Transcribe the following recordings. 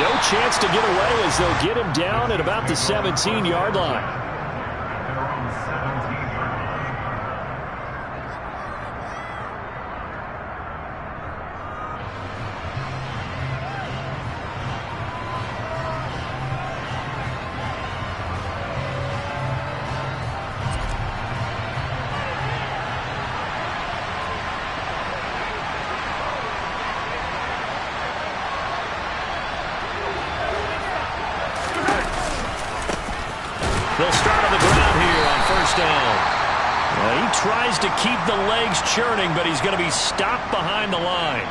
No chance to get away as they'll get him down at about the 17-yard line. They'll start on the ground here on first down. Well, he tries to keep the legs churning, but he's going to be stopped behind the line.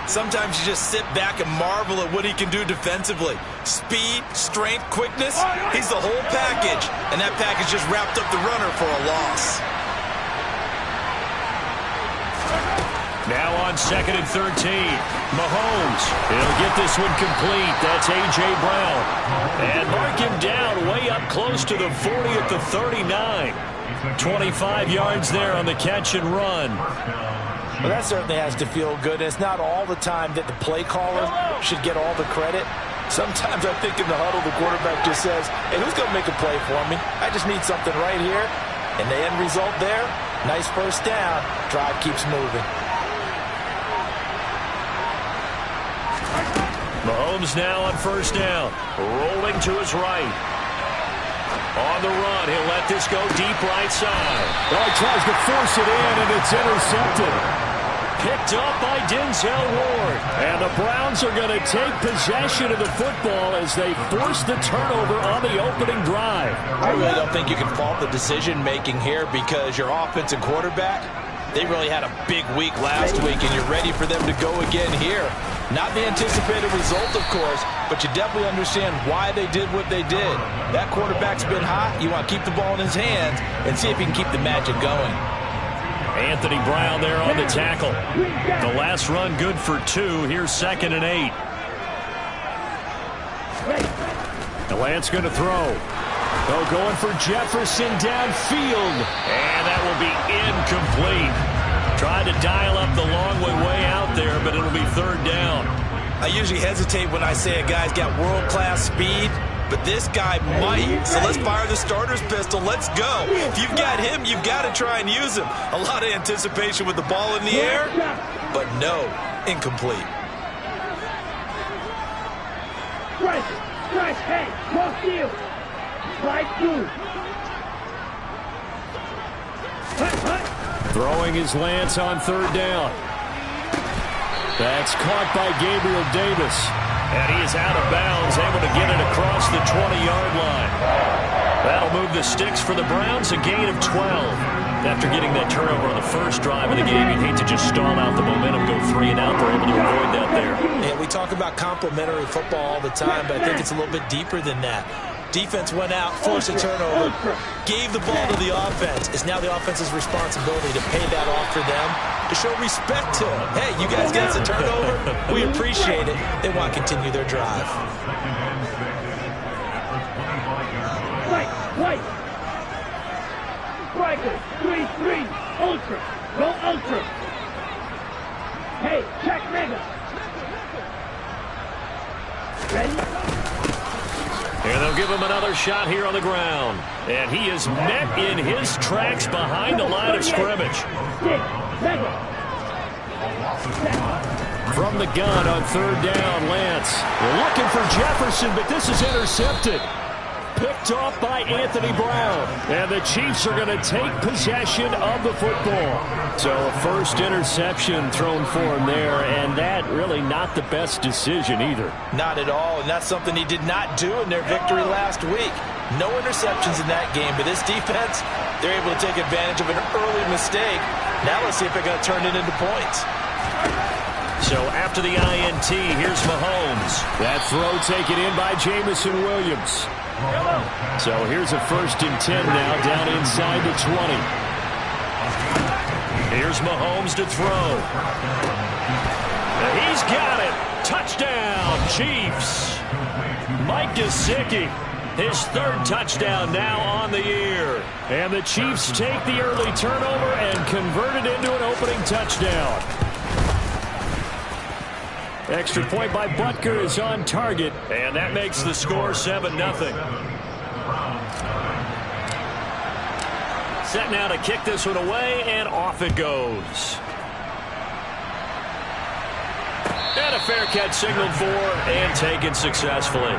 Sometimes you just sit back and marvel at what he can do defensively. Speed, strength, quickness, he's the whole package. And that package just wrapped up the runner for a loss. Now on 2nd and 13. Mahomes. He'll get this one complete. That's A.J. Brown. And mark him down way up close to the 40 at the 39. 25 yards there on the catch and run. Well, that certainly has to feel good. It's not all the time that the play caller should get all the credit. Sometimes I think in the huddle, the quarterback just says, hey, who's going to make a play for me? I just need something right here. And the end result there, nice first down. Drive keeps moving. Mahomes now on first down. Rolling to his right. On the run, he'll let this go deep right side. Well, he tries to force it in, and it's intercepted. Picked up by Denzel Ward. And the Browns are going to take possession of the football as they force the turnover on the opening drive. I really don't think you can fault the decision-making here because your offense and quarterback, they really had a big week last week, and you're ready for them to go again here. Not the anticipated result, of course, but you definitely understand why they did what they did. That quarterback's been hot. You want to keep the ball in his hands and see if he can keep the magic going. Anthony Brown there on the tackle. The last run good for 2. Here's 2nd and 8. The Lance going to throw. Oh, going for Jefferson downfield. And that will be incomplete. Tried to dial up the long way out there, but it'll be 3rd down. I usually hesitate when I say a guy's got world-class speed, but this guy might. So let's fire the starter's pistol. Let's go. If you've got him, you've got to try and use him. A lot of anticipation with the ball in the air, but no, incomplete. Strike, hey, cross field. Slide through. Throwing his Lance on 3rd down. That's caught by Gabriel Davis. And he is out of bounds, able to get it across the 20-yard line. That'll move the sticks for the Browns, a gain of 12. After getting that turnover on the first drive of the game, you'd hate to just stall out the momentum, go 3 and out. They're able to avoid that there. Yeah, we talk about complementary football all the time, but I think it's a little bit deeper than that. Defense went out, forced a turnover, gave the ball to the offense. It's now the offense's responsibility to pay that off for them, to show respect to them. Hey, you guys got us a turnover. We appreciate it. They want to continue their drive. White. Striker, 3-3, ultra. Go ultra. Hey, check mega. Ready? And they'll give him another shot here on the ground. And he is met in his tracks behind the line of scrimmage. From the gun on 3rd down, Lance. We're looking for Jefferson, but this is intercepted. Picked off by Anthony Brown. And the Chiefs are going to take possession of the football. So a first interception thrown for him there, and that really not the best decision either. Not at all, and that's something he did not do in their victory last week. No interceptions in that game, but this defense, they're able to take advantage of an early mistake. Now let's see if they're going to turn it into points. So after the INT, here's Mahomes. That throw taken in by Jamison Williams. So here's a 1st and 10 now down inside the 20. Here's Mahomes to throw. He's got it. Touchdown, Chiefs. Mike Gesicki, his 3rd touchdown now on the year. And the Chiefs take the early turnover and convert it into an opening touchdown. Extra point by Butker is on target, and that makes the score 7-0. Set now to kick this one away, and off it goes. And a fair catch signaled for and taken successfully.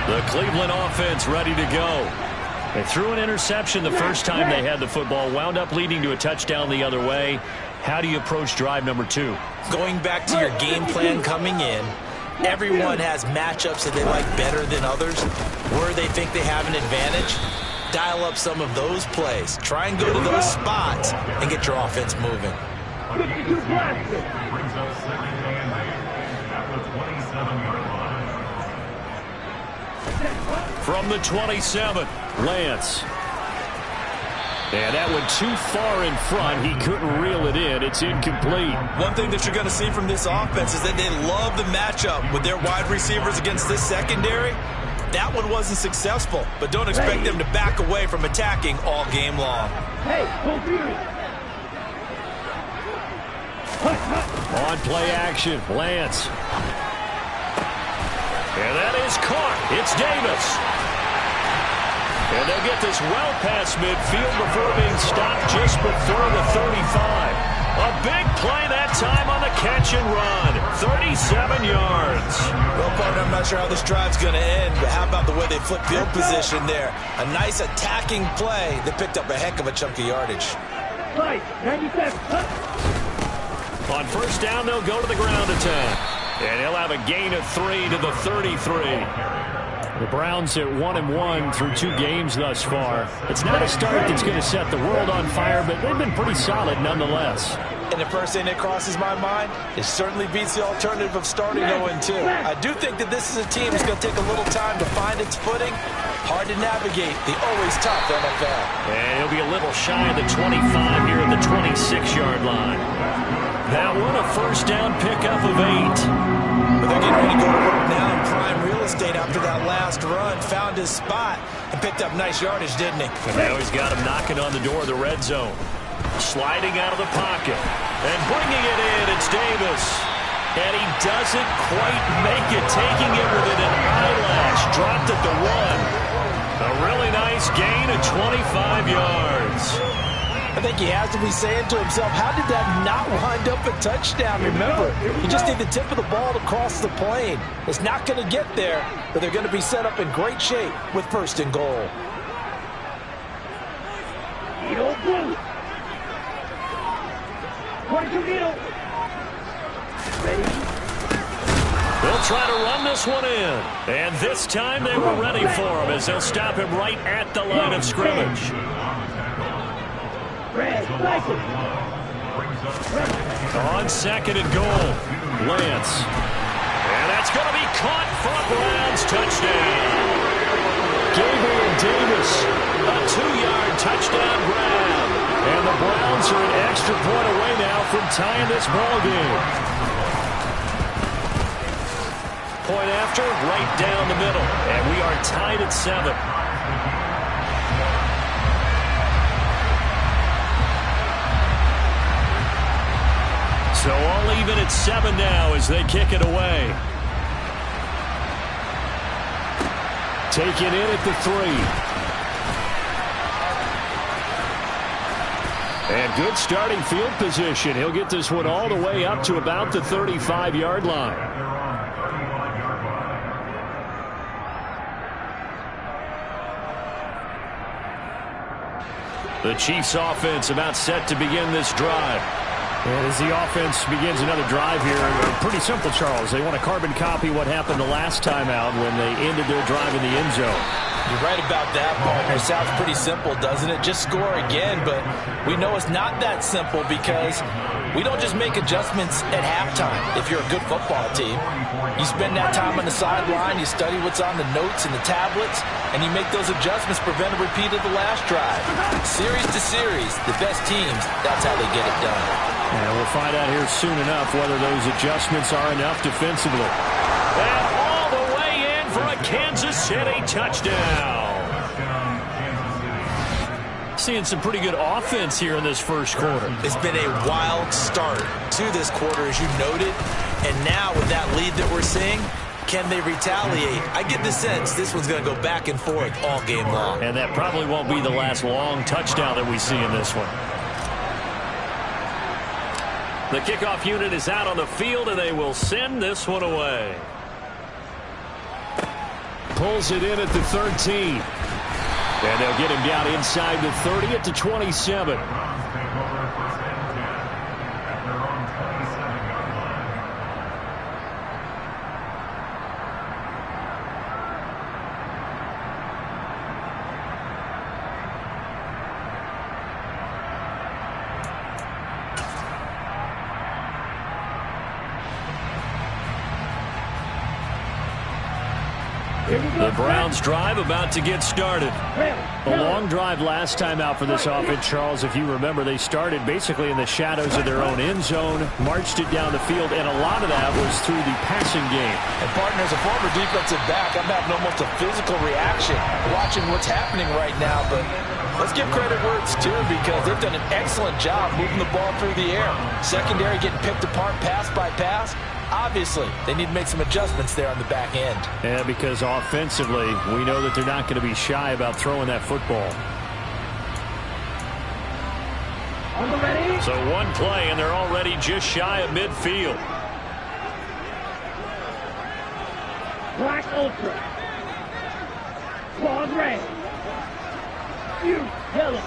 The Cleveland offense ready to go. They threw an interception the first time they had the football, wound up leading to a touchdown the other way. How do you approach drive number 2? Going back to your game plan coming in, everyone has matchups that they like better than others. Where they think they have an advantage, dial up some of those plays. Try and go to those spots and get your offense moving. 52 blasters. From the 27, Lance. And that went too far in front. He couldn't reel it in. It's incomplete. One thing that you're going to see from this offense is that they love the matchup with their wide receivers against this secondary. That one wasn't successful, but don't expect them to back away from attacking all game long. Hey, go Fury. On play action, Lance. And that is caught. It's Davis. And they'll get this well past midfield before being stopped just before the 35. A big play that time on the catch and run. 37 yards. Well, partner, I'm not sure how this drive's going to end, but how about the way they flip field position there? A nice attacking play that picked up a heck of a chunk of yardage. Right, 97. On first down, they'll go to the ground attack. And he'll have a gain of 3 to the 33. The Browns at 1-1 through 2 games thus far. It's not a start that's going to set the world on fire, but they've been pretty solid nonetheless. And the first thing that crosses my mind, it certainly beats the alternative of starting 0-2. I do think that this is a team that's going to take a little time to find its footing. Hard to navigate the always tough NFL. And he'll be a little shy of the 25 here at the 26-yard line. That one a first down pickup of 8. But they're getting ready to go to work now in prime real estate after that last run. Found his spot and picked up nice yardage, didn't he? And now he's got him knocking on the door of the red zone. Sliding out of the pocket. And bringing it in, it's Davis. And he doesn't quite make it, taking it within an eyelash. Dropped at the 1. A really nice gain of 25 yards. I think he has to be saying to himself, how did that not wind up a touchdown? Remember, you just need the tip of the ball to cross the plane. It's not going to get there, but they're going to be set up in great shape with first and goal. Needle blue. 22 needle. Ready? They'll try to run this one in. And this time they were ready for him as they'll stop him right at the line of scrimmage. Red, cycle. On second and goal, Lance. And that's going to be caught for a Browns touchdown. Gabriel Davis, a 2-yard touchdown grab. And the Browns are an extra point away now from tying this ball game. Point after, right down the middle. And we are tied at 7. So all even at 7 now as they kick it away. Taken in at the 3. And good starting field position. He'll get this one all the way up to about the 35-yard line. The Chiefs offense about set to begin this drive. And as the offense begins another drive here, pretty simple, Charles. They want to carbon copy what happened the last time out when they ended their drive in the end zone. You're right about that, partner. Sounds pretty simple, doesn't it? Just score again, but we know it's not that simple because we don't just make adjustments at halftime if you're a good football team. You spend that time on the sideline, you study what's on the notes and the tablets, and you make those adjustments, prevent a repeat of the last drive. Series to series, the best teams, that's how they get it done. And we'll find out here soon enough whether those adjustments are enough defensively. And all the way in for a Kansas City touchdown. Seeing some pretty good offense here in this first quarter. It's been a wild start to this quarter, as you noted. And now with that lead that we're seeing, can they retaliate? I get the sense this one's going to go back and forth all game long. And that probably won't be the last long touchdown that we see in this one. The kickoff unit is out on the field, and they will send this one away. Pulls it in at the 13. And they'll get him down inside the 30 at the 27. The Browns drive about to get started. A long drive last time out for this offense, Charles. If you remember, they started basically in the shadows of their own end zone, marched it down the field, and a lot of that was through the passing game. And, partner, as a former defensive back, I'm having almost a physical reaction watching what's happening right now. But let's give credit where it's due, because they've done an excellent job moving the ball through the air. Secondary getting picked apart pass by pass. Obviously, they need to make some adjustments there on the back end. Yeah, because offensively, we know that they're not going to be shy about throwing that football. So one play, and they're already just shy of midfield. Black Ultra. Claws red. You yellow.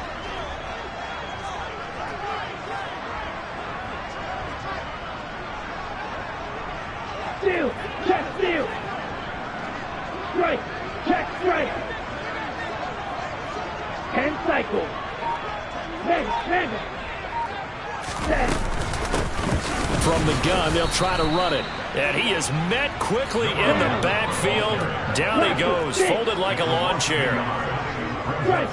Steal, check, steal. Strike, check, strike. And cycle. Man. Set. From the gun, they'll try to run it. And he is met quickly in the backfield. Down he goes, folded like a lawn chair. Strike.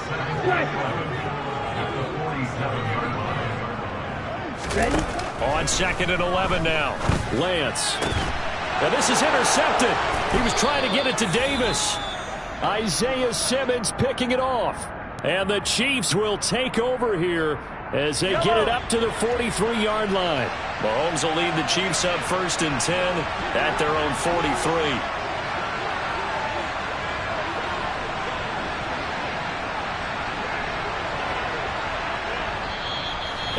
Ready? On 2nd and 11 now. Lance. And this is intercepted. He was trying to get it to Davis. Isaiah Simmons picking it off. And the Chiefs will take over here as they get it up to the 43-yard line. Mahomes will lead the Chiefs up 1st and 10 at their own 43.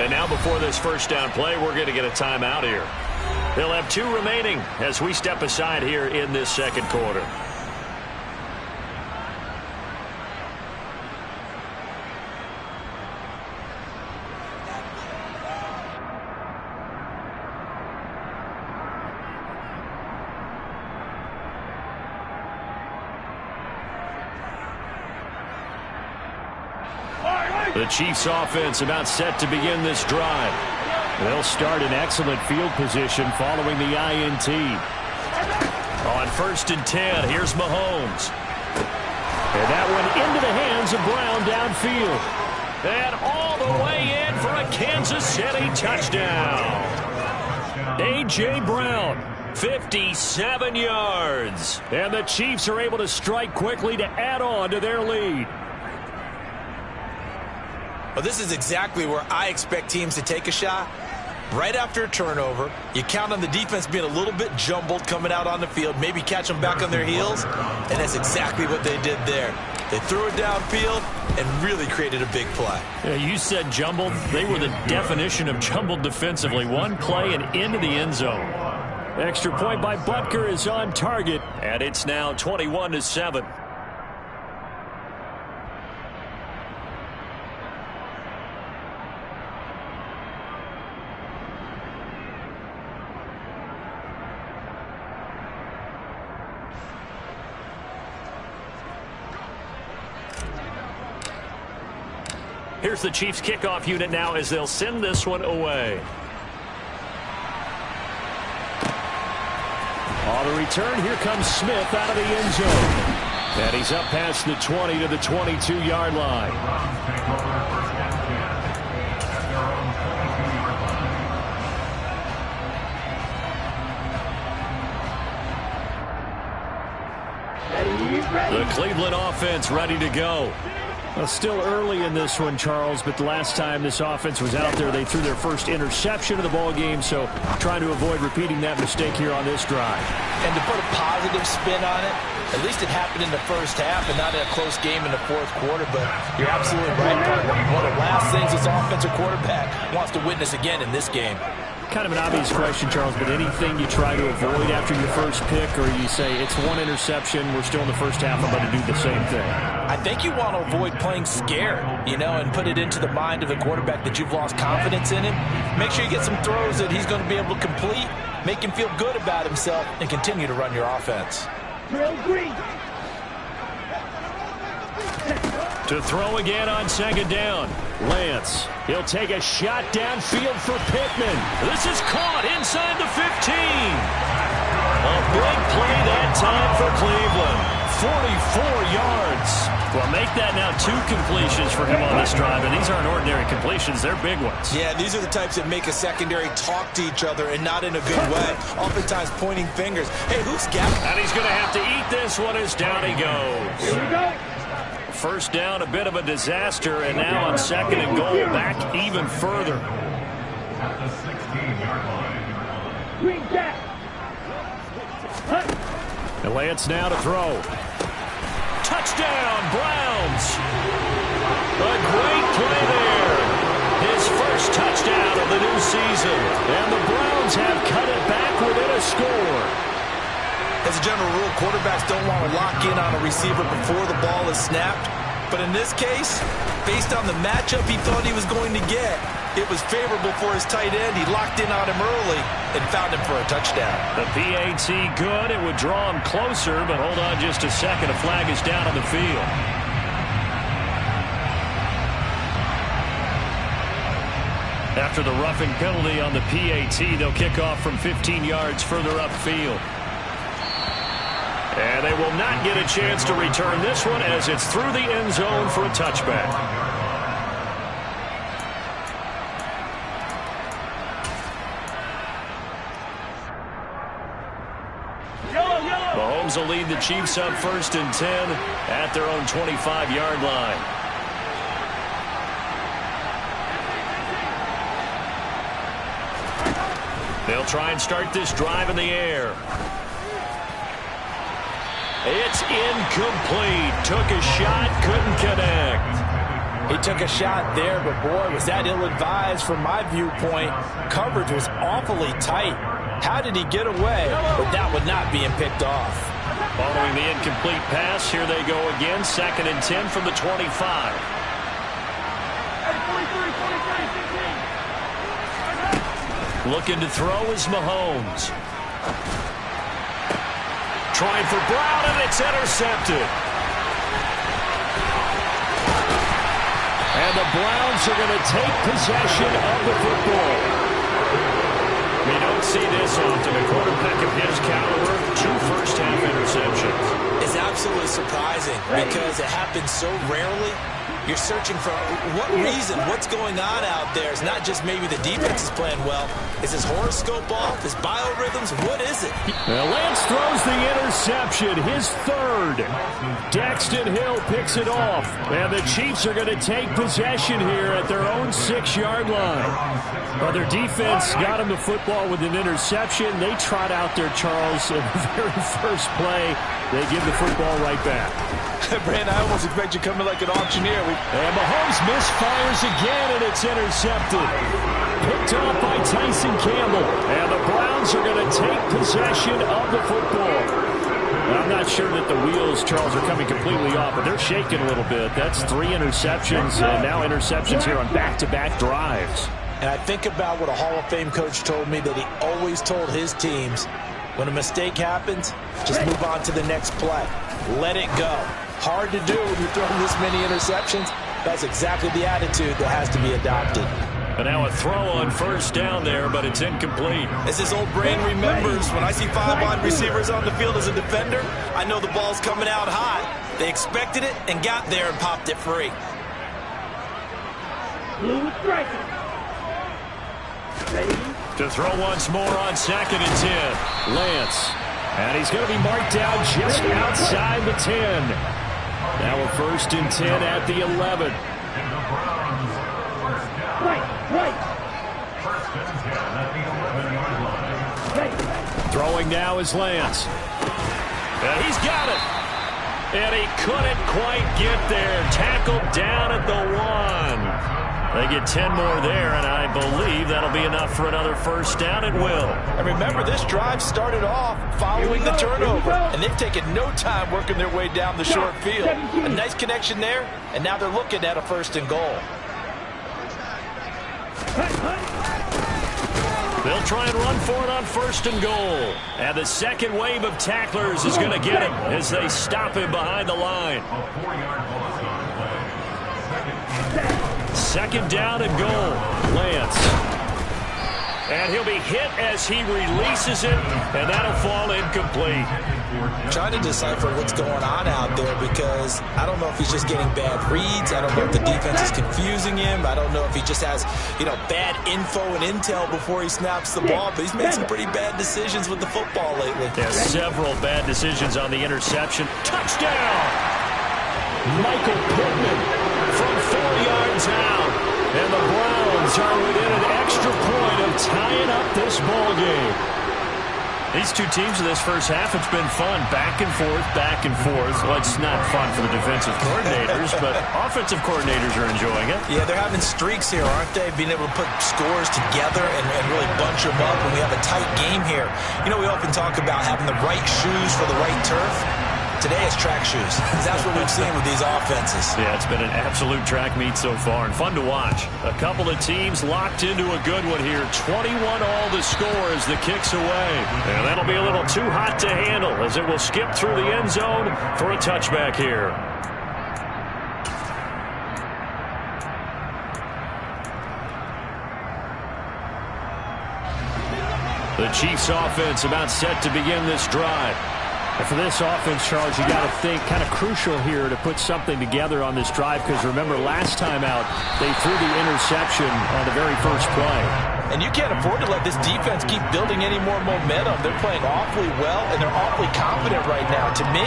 And now before this first down play, we're going to get a timeout here. They'll have 2 remaining as we step aside here in this second quarter. The Chiefs offense about set to begin this drive. They'll start in excellent field position following the INT. On 1st and 10, here's Mahomes. And that one into the hands of Brown downfield. And all the way in for a Kansas City touchdown. A.J. Brown, 57 yards. And the Chiefs are able to strike quickly to add on to their lead. Well, this is exactly where I expect teams to take a shot. Right after a turnover, you count on the defense being a little bit jumbled coming out on the field, maybe catch them back on their heels, and that's exactly what they did there. They threw it downfield and really created a big play. Yeah, you said jumbled. They were the definition of jumbled defensively. One play and into the end zone. Extra point by Butker is on target, and it's now 21-7. Here's the Chiefs kickoff unit now as they'll send this one away. On the return, here comes Smith out of the end zone. And he's up past the 20 to the 22-yard line. Ready? The Cleveland offense ready to go. Well, still early in this one, Charles, but the last time this offense was out there, they threw their first interception of the ball game, so trying to avoid repeating that mistake here on this drive. And to put a positive spin on it, at least it happened in the first half and not in a close game in the fourth quarter, but you're absolutely right. One of the last things this offensive quarterback wants to witness again in this game. Kind of an obvious question, Charles, but anything you try to avoid after your first pick, or you say it's one interception, we're still in the first half, I'm going to do the same thing? I think you want to avoid playing scared, and put it into the mind of the quarterback that you've lost confidence in him. Make sure you get some throws that he's going to be able to complete, make him feel good about himself, and continue to run your offense. Drill green. To throw again on second down. Lance. He'll take a shot downfield for Pittman. This is caught inside the 15. A big play that time for Cleveland. 44 yards. Well, make that now 2 completions for him on this drive, and these aren't ordinary completions. They're big ones. Yeah, these are the types that make a secondary talk to each other and not in a good way. Oftentimes pointing fingers. Hey, who's got? And he's going to have to eat this one as down he goes. Here we go. First down, a bit of a disaster, and now on second and goal, back even further. At the 16-yard line. Green jack. And Lance now to throw. Touchdown, Browns. A great play there. His first touchdown of the new season. And the Browns have cut it back within a score. As a general rule, quarterbacks don't want to lock in on a receiver before the ball is snapped. But in this case, based on the matchup he thought he was going to get, it was favorable for his tight end. He locked in on him early and found him for a touchdown. The PAT good. It would draw him closer, but hold on just a second. A flag is down on the field. After the roughing penalty on the PAT, they'll kick off from 15 yards further upfield. And they will not get a chance to return this one as it's through the end zone for a touchback. Mahomes will lead the Chiefs up 1st and 10 at their own 25-yard line. They'll try and start this drive in the air. It's incomplete. Took a shot, couldn't connect. He took a shot there, but boy, was that ill-advised from my viewpoint. Coverage was awfully tight. How did he get away with that one not being picked off? Following the incomplete pass, here they go again. 2nd and 10 from the 25. Looking to throw is Mahomes. Trying for Brown, and it's intercepted. And the Browns are going to take possession of the football. We don't see this often. A quarterback of his caliber, 2 first-half interceptions. It's absolutely surprising because it happens so rarely. You're searching for what reason, what's going on out there. It's not just maybe the defense is playing well. Is his horoscope off? His biorhythms? What is it? Well, Lance throws the interception, his 3rd. Daxton Hill picks it off. And the Chiefs are going to take possession here at their own 6-yard line. Well, their defense got him the football with an interception. They trot out there, Charles, in the very first play. They give the football right back. Brandon, I almost expect you coming like an auctioneer. And Mahomes misfires again, and it's intercepted. Picked off by Tyson Campbell. And the Browns are going to take possession of the football. I'm not sure that the wheels, Charles, are coming completely off, but they're shaking a little bit. That's 3 interceptions, and now interceptions here on back-to-back drives. And I think about what a Hall of Fame coach told me that he always told his teams, when a mistake happens, just move on to the next play. Let it go. Hard to do when you're throwing this many interceptions. That's exactly the attitude that has to be adopted. And now a throw on 1st down there, but it's incomplete. As his old brain remembers, when I see 5 wide receivers on the field as a defender, I know the ball's coming out hot. They expected it and got there and popped it free. Blue striker. Ready? To throw once more on 2nd and 10. Lance And he's going to be marked down just outside the 10. Now a 1st and 10 at the 11. Right. First and 10 at the 11-yard line. Throwing now is Lance. And he's got it. And he couldn't quite get there. Tackled down at the 1. They get 10 more there, and I believe that'll be enough for another 1st down. It will. And remember, this drive started off following the turnover, and they've taken no time working their way down the short field. A nice connection there, and now they're looking at a 1st and goal. They'll try and run for it on 1st and goal. And the second wave of tacklers is going to get him as they stop him behind the line. A 4-yard loss on play. 2nd down and goal. Lance. And he'll be hit as he releases it, and that'll fall incomplete. Trying to decipher what's going on out there because I don't know if he's just getting bad reads. I don't know if the defense is confusing him. I don't know if he just has, bad info and intel before he snaps the ball. But he's made some pretty bad decisions with the football lately. Yeah, several bad decisions on the interception. Touchdown! Michael Pittman from 4 yards out. And the Browns are within an extra point of tying up this ball game. These two teams in this first half, it's been fun. Back and forth, back and forth. Well, it's not fun for the defensive coordinators, but offensive coordinators are enjoying it. Yeah, they're having streaks here, aren't they? Being able to put scores together and really bunch them up when we have a tight game here. We often talk about having the right shoes for the right turf. Today it's track shoes. That's what we've seen with these offenses. Yeah, it's been an absolute track meet so far and fun to watch. A couple of teams locked into a good one here. 21 all the score as the kick's away. And that'll be a little too hot to handle as it will skip through the end zone for a touchback here. The Chiefs offense about set to begin this drive. And for this offense, Charles, you got to think kind of crucial here to put something together on this drive because remember last time out they threw the interception on the very first play. And you can't afford to let this defense keep building any more momentum. They're playing awfully well, and they're awfully confident right now. To me,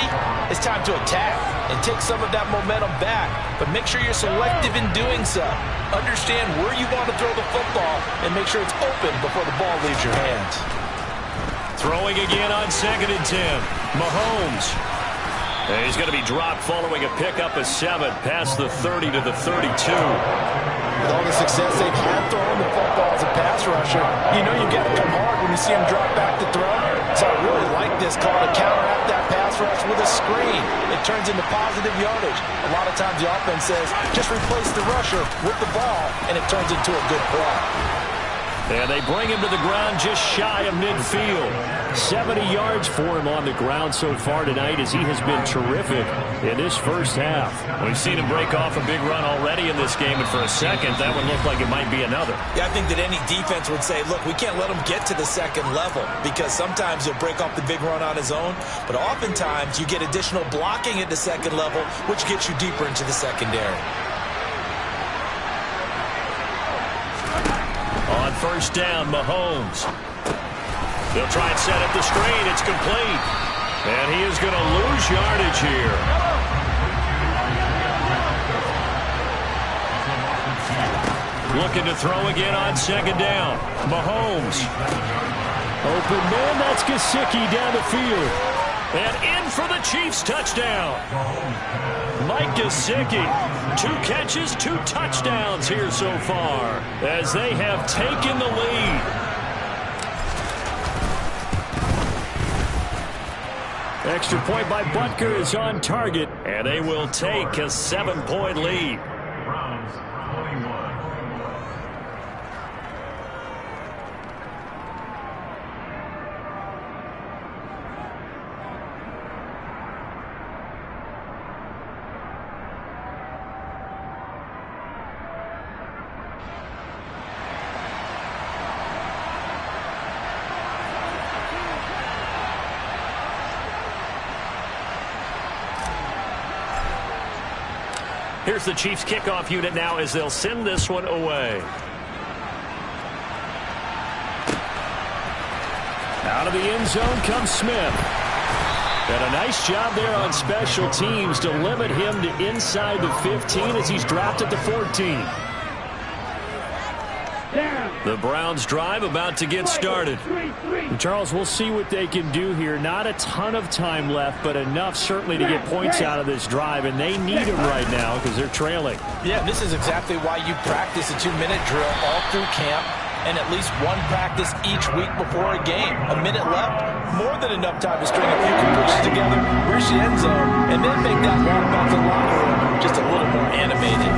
it's time to attack and take some of that momentum back. But make sure you're selective in doing so. Understand where you want to throw the football and make sure it's open before the ball leaves your hands. Throwing again on 2nd and 10. Mahomes. And he's going to be dropped following a pickup of 7 past the 30 to the 32. With all the success they've had throwing the football as a pass rusher, you got to come hard when you see him drop back to throw. So I really like this call to counteract that pass rush with a screen. It turns into positive yardage. A lot of times the offense says, just replace the rusher with the ball, and it turns into a good play. And they bring him to the ground just shy of midfield. 70 yards for him on the ground so far tonight as he has been terrific in this first half. We've seen him break off a big run already in this game, and for a second, that would look like it might be another. Yeah, I think that any defense would say, look, we can't let him get to the second level because sometimes he'll break off the big run on his own, but oftentimes you get additional blocking at the second level, which gets you deeper into the secondary. On 1st down, Mahomes. They'll try and set up the screen. It's complete. And he is going to lose yardage here. Looking to throw again on 2nd down. Mahomes. Open man, that's Gesicki down the field. And in for the Chiefs touchdown. Mike Gesicki, 2 catches, 2 touchdowns here so far as they have taken the lead. Extra point by Butker is on target, and they will take a 7-point lead. Browns 21. Here's the Chiefs kickoff unit now as they'll send this one away. Out of the end zone comes Smith. And a nice job there on special teams to limit him to inside the 15 as he's dropped at the 14. The Browns drive about to get started. And Charles, we'll see what they can do here. Not a ton of time left, but enough certainly to get points out of this drive, and they need them right now because they're trailing. Yeah, this is exactly why you practice a 2-minute drill all through camp and at least one practice each week before a game. A minute left, more than enough time to string a few completions together, reach the end zone, and then make that walk back to the locker room just a little more animated.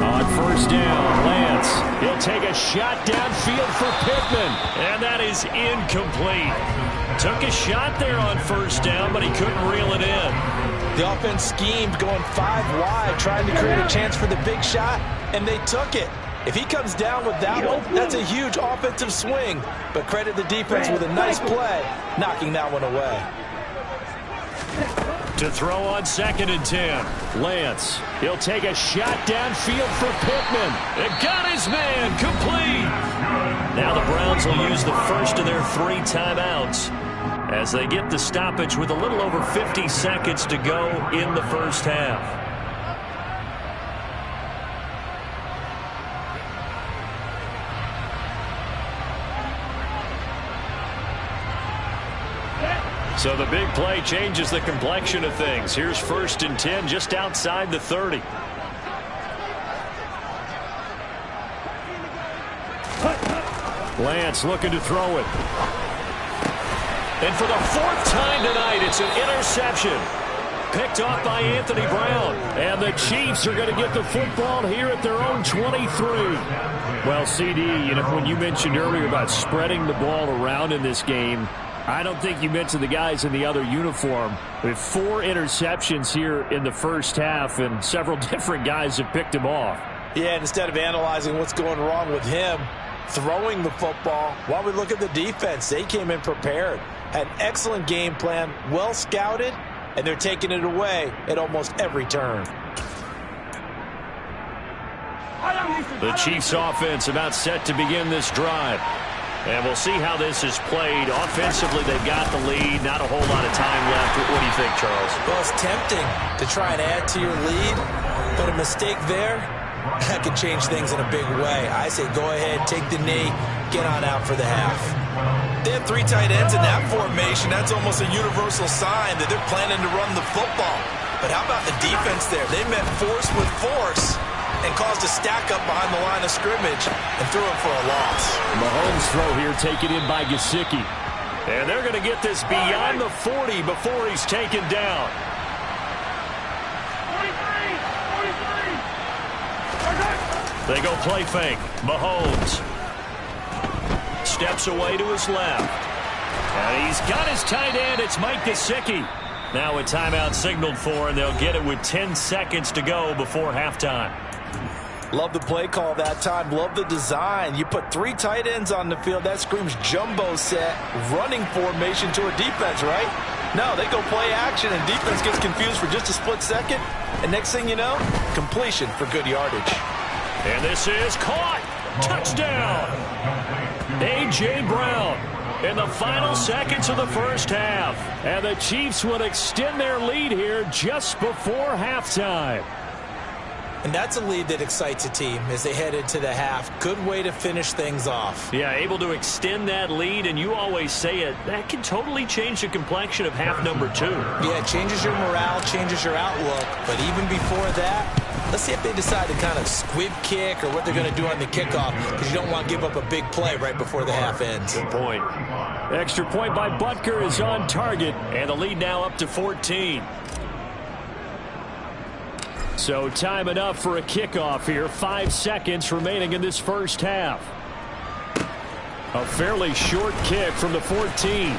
On first down, Lance. He'll take a shot downfield for Pittman. And that is incomplete. Took a shot there on first down, but he couldn't reel it in. The offense schemed going 5 wide, trying to create a chance for the big shot, and they took it. If he comes down with that one, that's a huge offensive swing. But credit the defense with a nice play, knocking that one away. To throw on 2nd and 10. Lance. He'll take a shot downfield for Pittman. It got his man. Complete. Now the Browns will use the first of their 3 timeouts as they get the stoppage with a little over 50 seconds to go in the first half. So the big play changes the complexion of things. Here's 1st and 10 just outside the 30. Lance looking to throw it. And for the 4th time tonight, it's an interception. Picked off by Anthony Brown. And the Chiefs are going to get the football here at their own 23. Well, CD, you know, when you mentioned earlier about spreading the ball around in this game, I don't think you mentioned the guys in the other uniform. With 4 interceptions here in the first half, and several different guys have picked him off. Yeah, instead of analyzing what's going wrong with him, throwing the football, while we look at the defense, they came in prepared. Had an excellent game plan, well scouted, and they're taking it away at almost every turn. The Chiefs offense about set to begin this drive. And we'll see how this is played. Offensively, they've got the lead. Not a whole lot of time left. What do you think, Charles? Well, it's tempting to try and add to your lead, but a mistake there, that could change things in a big way. I say go ahead, take the knee, get on out for the half. They have 3 tight ends in that formation. That's almost a universal sign that they're planning to run the football. But how about the defense there? They met force with force and caused a stack up behind the line of scrimmage and threw him for a loss. Mahomes' throw here taken in by Gesicki. And they're going to get this beyond the 40 before he's taken down. 43. They go play fake. Mahomes steps away to his left. And he's got his tight end. It's Mike Gesicki. Now a timeout signaled for, and they'll get it with 10 seconds to go before halftime. Love the play call that time. Love the design. You put 3 tight ends on the field. That screams jumbo set, running formation to a defense, right? No, they go play action, and defense gets confused for just a split second. And next thing you know, completion for good yardage. And this is caught. Touchdown. A.J. Brown in the final seconds of the first half. And the Chiefs will extend their lead here just before halftime. And that's a lead that excites a team as they head into the half. Good way to finish things off. Yeah, able to extend that lead, and you always say it, that can totally change the complexion of half number 2. Yeah, it changes your morale, changes your outlook. But even before that, let's see if they decide to kind of squib kick or what they're going to do on the kickoff, because you don't want to give up a big play right before the half ends. Good point. Extra point by Butker is on target, and the lead now up to 14. So time enough for a kickoff here. 5 seconds remaining in this first half. A fairly short kick from the 14.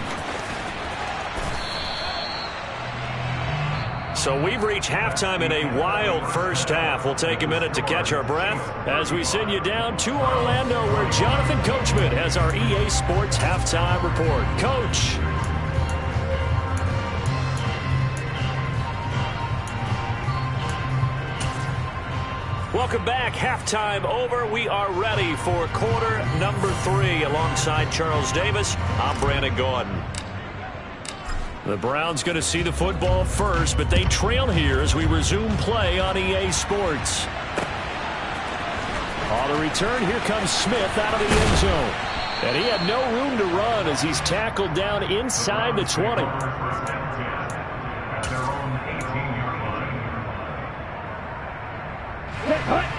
So we've reached halftime in a wild first half. We'll take a minute to catch our breath as we send you down to Orlando, where Jonathan Coachman has our EA Sports halftime report. Coach. Welcome back. Halftime over. We are ready for quarter number 3. Alongside Charles Davis, I'm Brandon Gaudin. The Browns going to see the football first, but they trail here as we resume play on EA Sports. On the return, here comes Smith out of the end zone. And he had no room to run as he's tackled down inside the 20.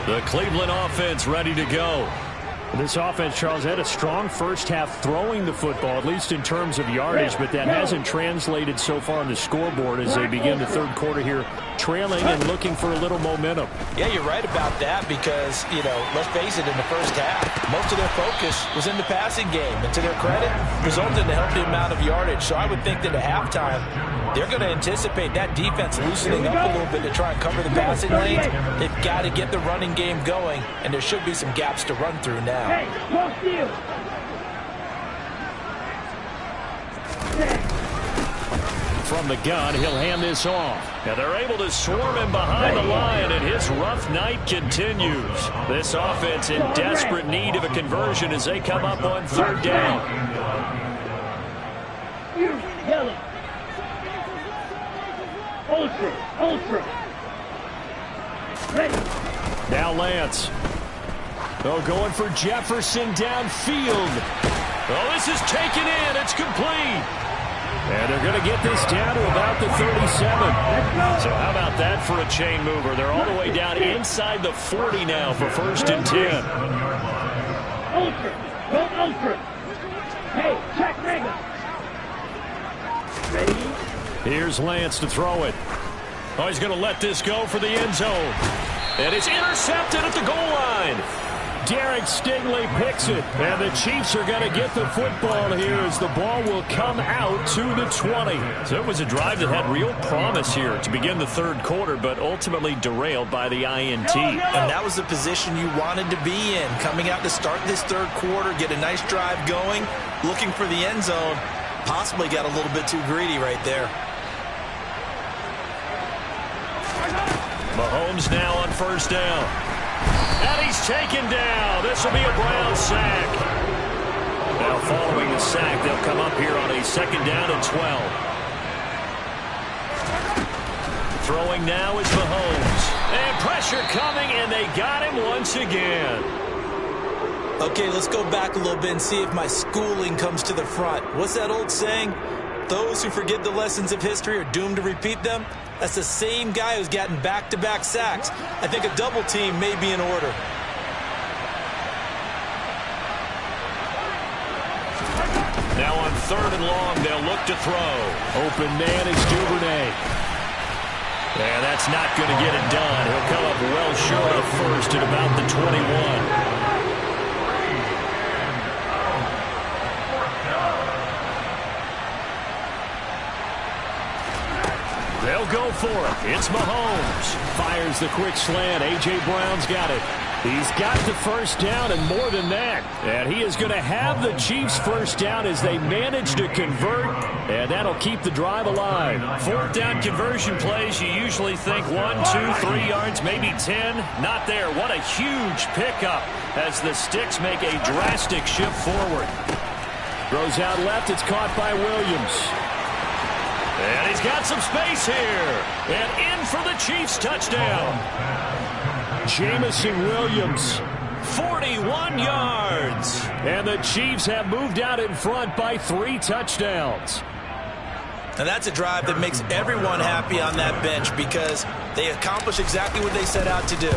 The Cleveland offense ready to go. This offense, Charles, had a strong first half throwing the football, at least in terms of yardage, but that hasn't translated so far on the scoreboard as they begin the third quarter here, trailing and looking for a little momentum. Yeah, you're right about that because, let's face it, in the first half, most of their focus was in the passing game. And to their credit, resulted in a healthy amount of yardage. So I would think that at halftime, they're going to anticipate that defense loosening up a little bit to try and cover the passing lanes. They've got to get the running game going, and there should be some gaps to run through now. Hey, close deal. From the gun, he'll hand this off. Now they're able to swarm him behind the line, and his rough night continues. This offense in desperate need of a conversion as they come up on third down. Yellow. Ultra. Ready. Now Lance. Oh, going for Jefferson downfield. Oh, this is taken in. It's complete. And they're going to get this down to about the 37. So how about that for a chain mover? They're all the way down inside the 40 now for 1st and 10. Ultra. Hey, check Reagan. Ready? Here's Lance to throw it. Oh, he's going to let this go for the end zone. And it's intercepted at the goal line. Derek Stingley picks it, and the Chiefs are going to get the football here as the ball will come out to the 20. So it was a drive that had real promise here to begin the third quarter, but ultimately derailed by the INT. And that was the position you wanted to be in, coming out to start this third quarter, get a nice drive going, looking for the end zone. Possibly got a little bit too greedy right there. Mahomes now on first down. And he's taken down. This will be a Brown sack. Now following the sack, they'll come up here on a 2nd down and 12. Throwing now is Mahomes. And pressure coming, and they got him once again. Okay, let's go back a little bit and see if my schooling comes to the front. What's that old saying? Those who forget the lessons of history are doomed to repeat them. That's the same guy who's gotten back-to-back sacks. I think a double team may be in order. Now on 3rd and long, they'll look to throw. Open man is Duvernay. And that's not going to get it done. He'll come up well short of first at about the 21. They'll go for it. It's Mahomes. Fires the quick slant. A.J. Brown's got it. He's got the first down and more than that. And he is going to have the Chiefs first down as they manage to convert. And that'll keep the drive alive. 4th down conversion plays, you usually think 1, 2, 3 yards, maybe 10. Not there. What a huge pickup as the Sticks make a drastic shift forward. Throws out left. It's caught by Williams. And he's got some space here. And in for the Chiefs touchdown. Jamison Williams, 41 yards. And the Chiefs have moved out in front by 3 touchdowns. And that's a drive that makes everyone happy on that bench because they accomplish exactly what they set out to do.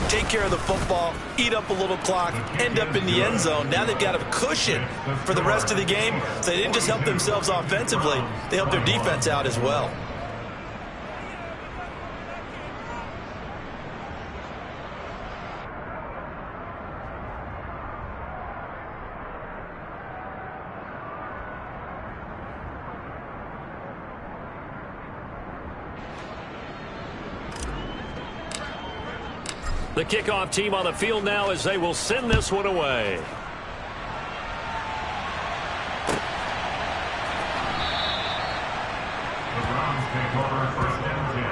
Take care of the football, eat up a little clock, end up in the end zone. Now they've got a cushion for the rest of the game. So they didn't just help themselves offensively, they helped their defense out as well. The kickoff team on the field now as they will send this one away. The Browns take over 1st and 10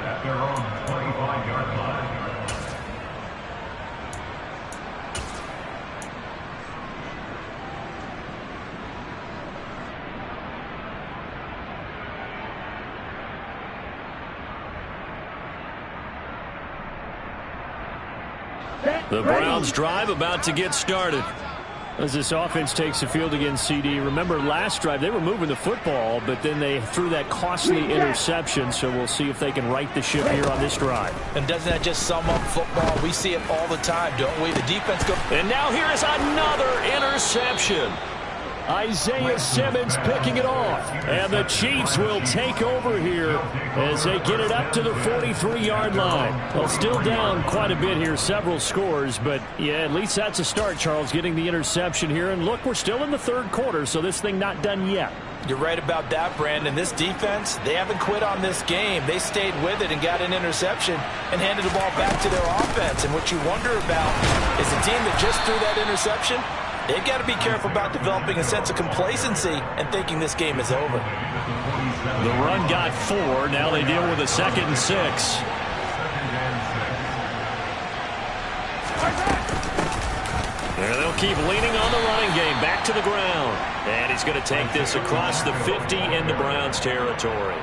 at their own 25-yard line. The Browns drive about to get started. As this offense takes the field against CD, remember last drive they were moving the football, but then they threw that costly interception, so we'll see if they can right the ship here on this drive. And doesn't that just sum up football? We see it all the time, don't we? The defense goes. And now here is another interception. Isaiah Simmons picking it off. And the Chiefs will take over here as they get it up to the 43-yard line. Well, still down quite a bit here, several scores, but yeah, at least that's a start, Charles, getting the interception here. And look, we're still in the third quarter, so this thing not done yet. You're right about that, Brandon. This defense, they haven't quit on this game. They stayed with it and got an interception and handed the ball back to their offense. And what you wonder about is the team that just threw that interception, they've got to be careful about developing a sense of complacency and thinking this game is over. The run got 4. Now they deal with a 2nd and 6. And they'll keep leaning on the running game. Back to the ground. And he's going to take this across the 50 into Browns territory.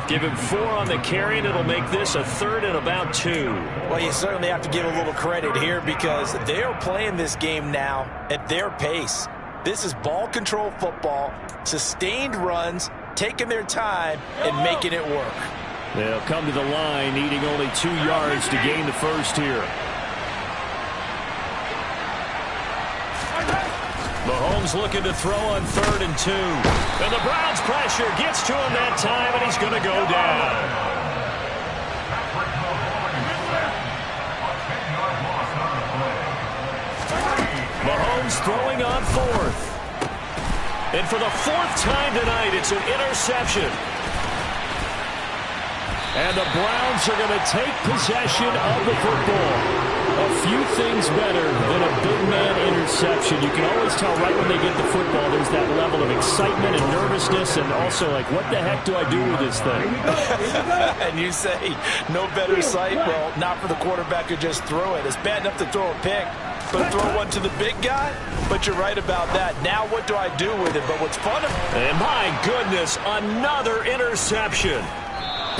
Give him 4 on the carry, and it'll make this a 3rd and about 2. Well, you certainly have to give a little credit here because they are playing this game now at their pace. This is ball control football, sustained runs, taking their time, and making it work. They'll come to the line, needing only 2 yards to gain the first here. Mahomes looking to throw on 3rd and 2. And the Browns pressure gets to him that time, and he's going to go down. Mahomes throwing on 4th. And for the 4th time tonight, it's an interception. And the Browns are going to take possession of the football. A few things better than a big man interception. You can always tell right when they get the football, there's that level of excitement and nervousness, and also like, what the heck do I do with this thing? And you say, no better sight? Well, not for the quarterback who just threw it. It's bad enough to throw a pick, but throw one to the big guy? But you're right about that. Now what do I do with it? But what's fun? And my goodness, another interception.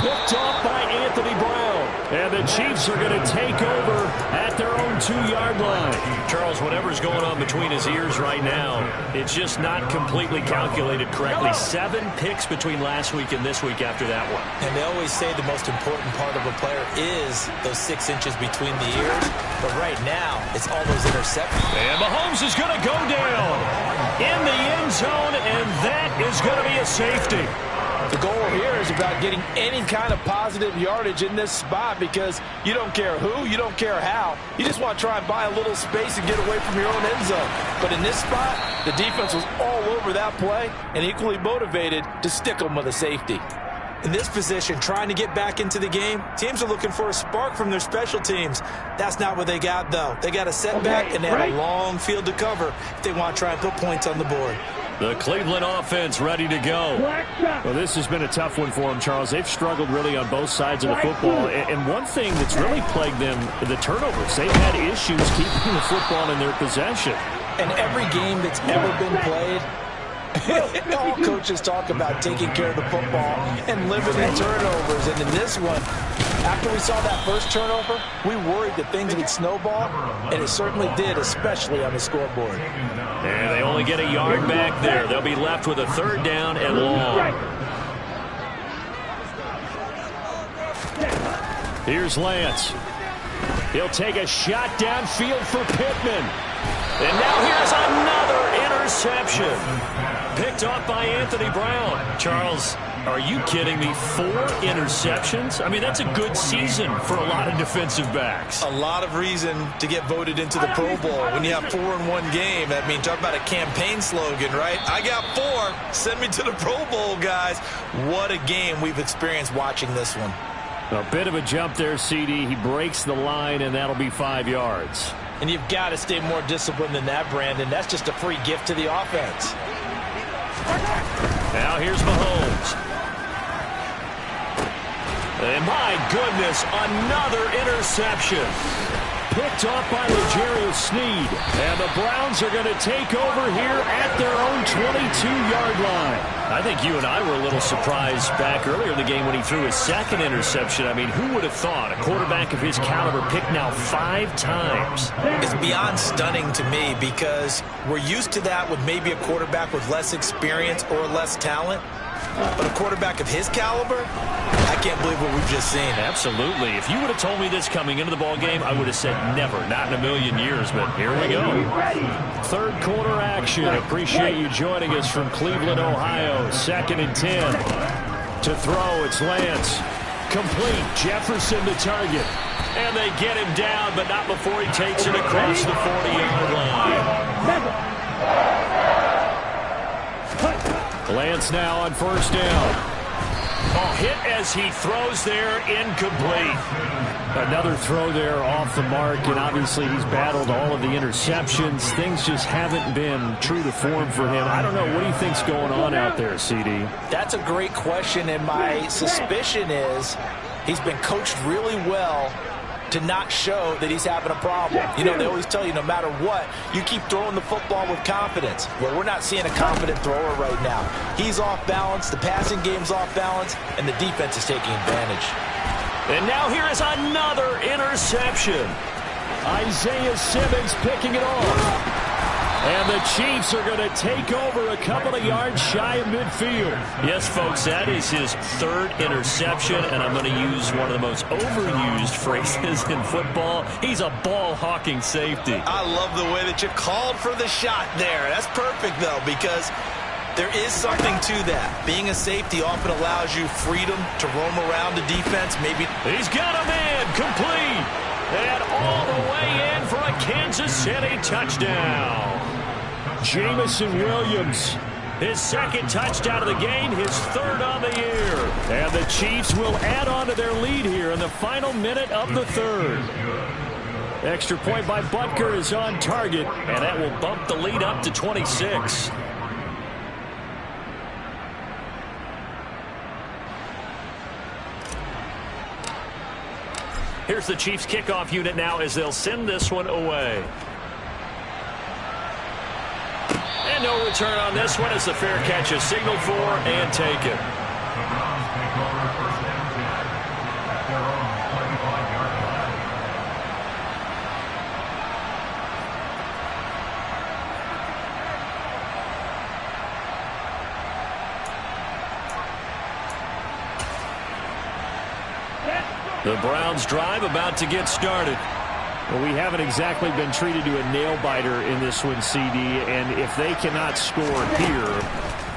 Picked off by Anthony Brown. And the Chiefs are going to take over at their own 2-yard line. Charles, whatever's going on between his ears right now, it's just not completely calculated correctly. 7 picks between last week and this week after that one. And they always say the most important part of a player is those 6 inches between the ears. But right now, it's all those interceptions. And Mahomes is going to go down in the end zone, and that is going to be a safety. The goal here is about getting any kind of positive yardage in this spot because you don't care who, you don't care how. You just want to try and buy a little space and get away from your own end zone. But in this spot, the defense was all over that play and equally motivated to stick them with a safety. In this position, trying to get back into the game, teams are looking for a spark from their special teams. That's not what they got, though. They got a setback, and they have a long field to cover if they want to try and put points on the board. The Cleveland offense ready to go. Well, this has been a tough one for them, Charles. They've struggled really on both sides of the football. And one thing that's really plagued them, the turnovers. They've had issues keeping the football in their possession. And every game that's ever been played, all coaches talk about taking care of the football and limiting turnovers. And in this one, after we saw that first turnover, we worried that things would snowball, and it certainly did, especially on the scoreboard. And they only get a yard back there. They'll be left with a 3rd down and long. Here's Lance. He'll take a shot downfield for Pittman. And now here's another interception. Picked off by Anthony Brown. Charles, are you kidding me? 4 interceptions? I mean, that's a good season for a lot of defensive backs. A lot of reason to get voted into the Pro Bowl. When you have 4 in one game, I mean, talk about a campaign slogan, right? I got 4. Send me to the Pro Bowl, guys. What a game we've experienced watching this one. A bit of a jump there, CD. He breaks the line, and that'll be 5 yards. And you've got to stay more disciplined than that, Brandon. That's just a free gift to the offense. Now here's Mahomes. And my goodness, another interception. picked off by L'Jarius Sneed. And the Browns are going to take over here at their own 22-yard line. I think you and I were a little surprised back earlier in the game when he threw his second interception. I mean, who would have thought a quarterback of his caliber picked now 5 times? It's beyond stunning to me because we're used to that with maybe a quarterback with less experience or less talent. But a quarterback of his caliber, I can't believe what we've just seen. Absolutely. If you would have told me this coming into the ball game, I would have said never, not in a million years. But here we go. Third quarter action. Appreciate you joining us from Cleveland, Ohio. 2nd and 10. To throw, it's Lance. Complete. Jefferson to target. And they get him down, but not before he takes it across the 40-yard line. Lance now on first down. Oh, hit as he throws there, incomplete. Another throw there off the mark, and obviously he's battled all of the interceptions. Things just haven't been true to form for him. I don't know. What do you think's going on out there, CD? That's a great question, and my suspicion is he's been coached really well to not show that he's having a problem. You know, they always tell you no matter what, you keep throwing the football with confidence. Well, we're not seeing a confident thrower right now. He's off balance, the passing game's off balance, and the defense is taking advantage. And now here is another interception. Isaiah Simmons picking it off. And the Chiefs are going to take over a couple of yards shy of midfield. Yes, folks, that is his 3rd interception, and I'm going to use one of the most overused phrases in football. He's a ball-hawking safety. I love the way that you called for the shot there. That's perfect, though, because there is something to that. Being a safety often allows you freedom to roam around the defense. Maybe he's got a man complete. And all the way in for a Kansas City touchdown. Jameson Williams, his 2nd touchdown of the game, his 3rd on the year. And the Chiefs will add on to their lead here in the final minute of the 3rd. Extra point by Butker is on target, and that will bump the lead up to 26. Here's the Chiefs kickoff unit now as they'll send this one away. And no return on this one as the fair catch is signaled for and taken. The Browns drive about to get started. Well, we haven't exactly been treated to a nail-biter in this one, CD, and if they cannot score here,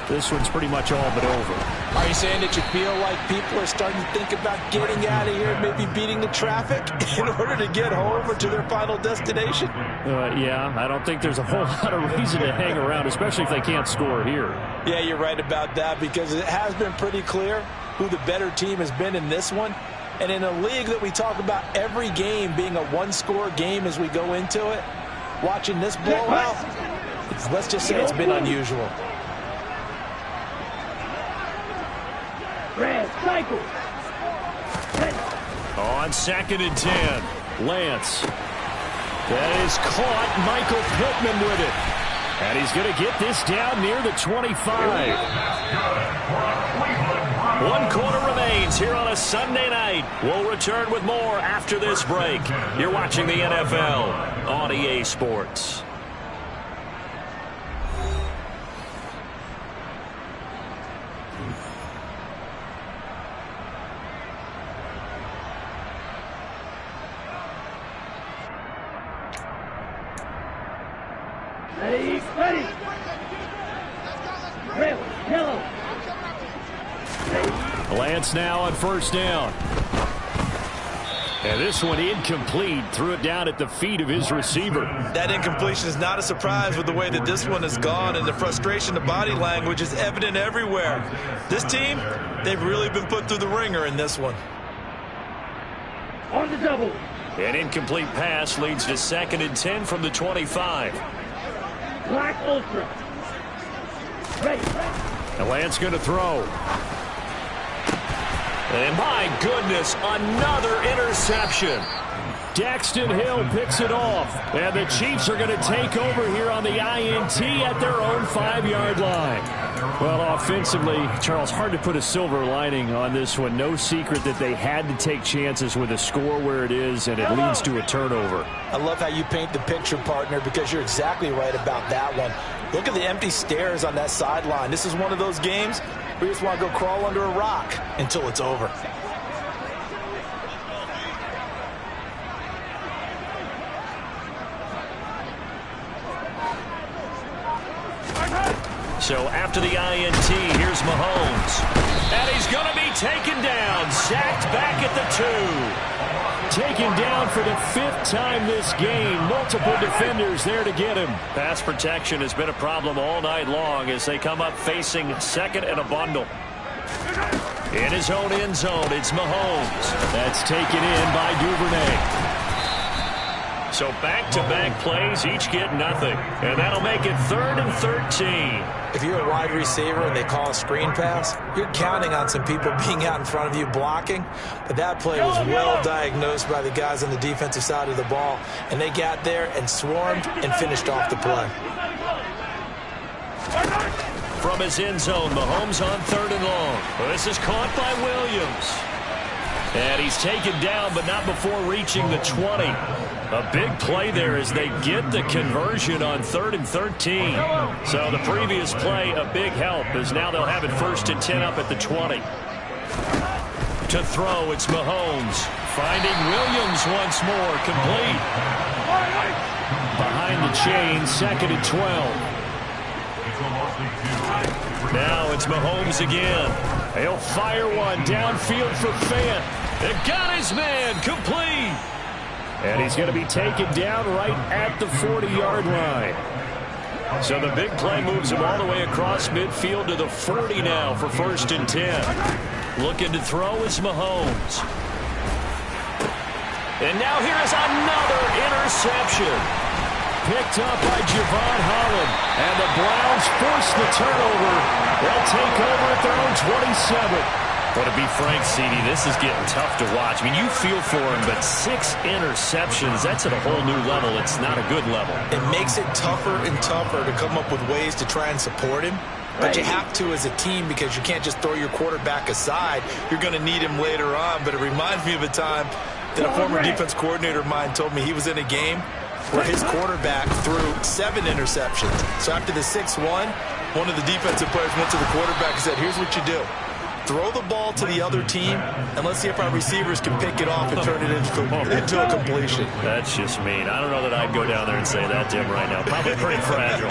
this one's pretty much all but over. Are you saying that you feel like people are starting to think about getting out of here, maybe beating the traffic in order to get home or to their final destination? Yeah, I don't think there's a whole lot of reason to hang around, especially if they can't score here. Yeah, you're right about that because it has been pretty clear who the better team has been in this one. And in a league that we talk about every game being a one-score game as we go into it, watching this blowout, let's just say it's been unusual. Red cycle. On 2nd and 10, Lance. That is caught. Michael Pittman with it. And he's going to get this down near the 25. 1 quarter remains here on a Sunday night. We'll return with more after this break. You're watching the NFL on EA Sports. Ready. Red, yellow. Lance now on first down. And this one incomplete. Threw it down at the feet of his receiver. that incompletion is not a surprise with the way that this one has gone, and the frustration, the body language is evident everywhere. This team, they've really been put through the ringer in this one. On the double. An incomplete pass leads to 2nd and 10 from the 25. Black Ultra. Ready. And Lance going to throw. And my goodness, another interception. Daxton Hill picks it off. And the Chiefs are going to take over here on the INT at their own 5-yard line. Well, offensively, Charles, hard to put a silver lining on this one. No secret that they had to take chances with a score where it is, and it leads to a turnover. I love how you paint the picture, partner, because you're exactly right about that one. Look at the empty stairs on that sideline. This is one of those games where you just want to go crawl under a rock until it's over. So after the INT, here's Mahomes. And he's going to be taken down. Sacked back at the 2. Taken down for the 5th time this game. Multiple defenders there to get him. Pass protection has been a problem all night long as they come up facing second and a bundle. In his own end zone, it's Mahomes. That's taken in by Duvernay. So back-to-back plays, each get nothing. And that'll make it 3rd and 13. If you're a wide receiver and they call a screen pass, you're counting on some people being out in front of you blocking. But that play was well diagnosed by the guys on the defensive side of the ball. And they got there and swarmed and finished off the play. From his end zone, Mahomes on 3rd and long. This is caught by Williams. And he's taken down, but not before reaching the 20. A big play there as they get the conversion on 3rd and 13. So the previous play, a big help, as now they'll have it 1st and 10 up at the 20. To throw, it's Mahomes. Finding Williams once more, complete. Behind the chain, 2nd and 12. Now it's Mahomes again. He'll fire one downfield for Fant. It got his man, complete. And he's going to be taken down right at the 40-yard line. So the big play moves him all the way across midfield to the 40 now for 1st and 10. Looking to throw is Mahomes. And now here is another interception. Picked up by Javon Holland. And the Browns force the turnover. They'll take over at their own 27. But to be frank, CD, this is getting tough to watch. I mean, you feel for him, but 6 interceptions, that's at a whole new level. It's not a good level. It makes it tougher and tougher to come up with ways to try and support him. But you have to as a team because you can't just throw your quarterback aside. You're going to need him later on. But it reminds me of a time that a former defense coordinator of mine told me he was in a game where his quarterback threw 7 interceptions. So after the 6-1, one of the defensive players went to the quarterback and said, here's what you do. Throw the ball to the other team, and let's see if our receivers can pick it off and turn it into a completion. That's just mean. I don't know that I'd go down there and say that to him right now. Probably pretty fragile.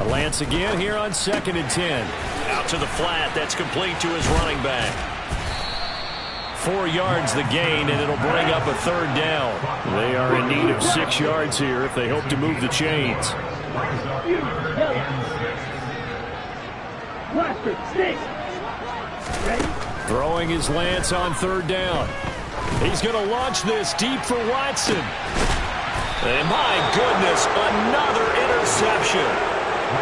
Lance again here on 2nd and 10. Out to the flat. That's complete to his running back. 4 yards the gain, and it'll bring up a 3rd down. They are in need of 6 yards here if they hope to move the chains. Blaster, stick. Ready? Throwing his Lance on 3rd down. He's going to launch this deep for Watson. And my goodness, another interception.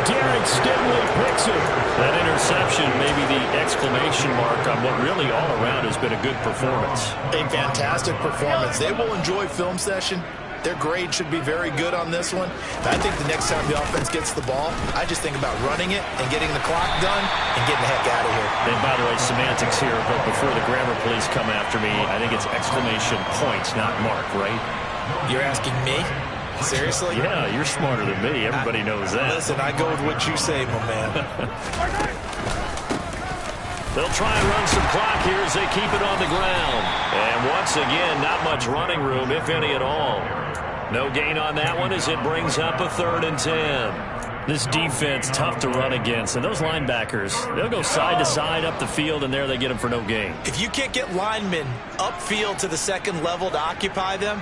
Derek Stingley picks it. That interception may be the exclamation mark on what really all around has been a good performance. A fantastic performance. They will enjoy film session. Their grade should be very good on this one. But I think the next time the offense gets the ball, I just think about running it and getting the clock done and getting the heck out of here. And by the way, semantics here, but before the grammar police come after me, I think it's exclamation points, not mark, right? You're asking me? Seriously? Yeah, you're smarter than me. Everybody knows that. Listen, I go with what you say, my man. They'll try and run some clock here as they keep it on the ground. And once again, not much running room, if any at all. No gain on that one as it brings up a 3rd and 10. This defense, tough to run against. And those linebackers, they'll go side to side up the field, and there they get them for no gain. If you can't get linemen upfield to the 2nd level to occupy them,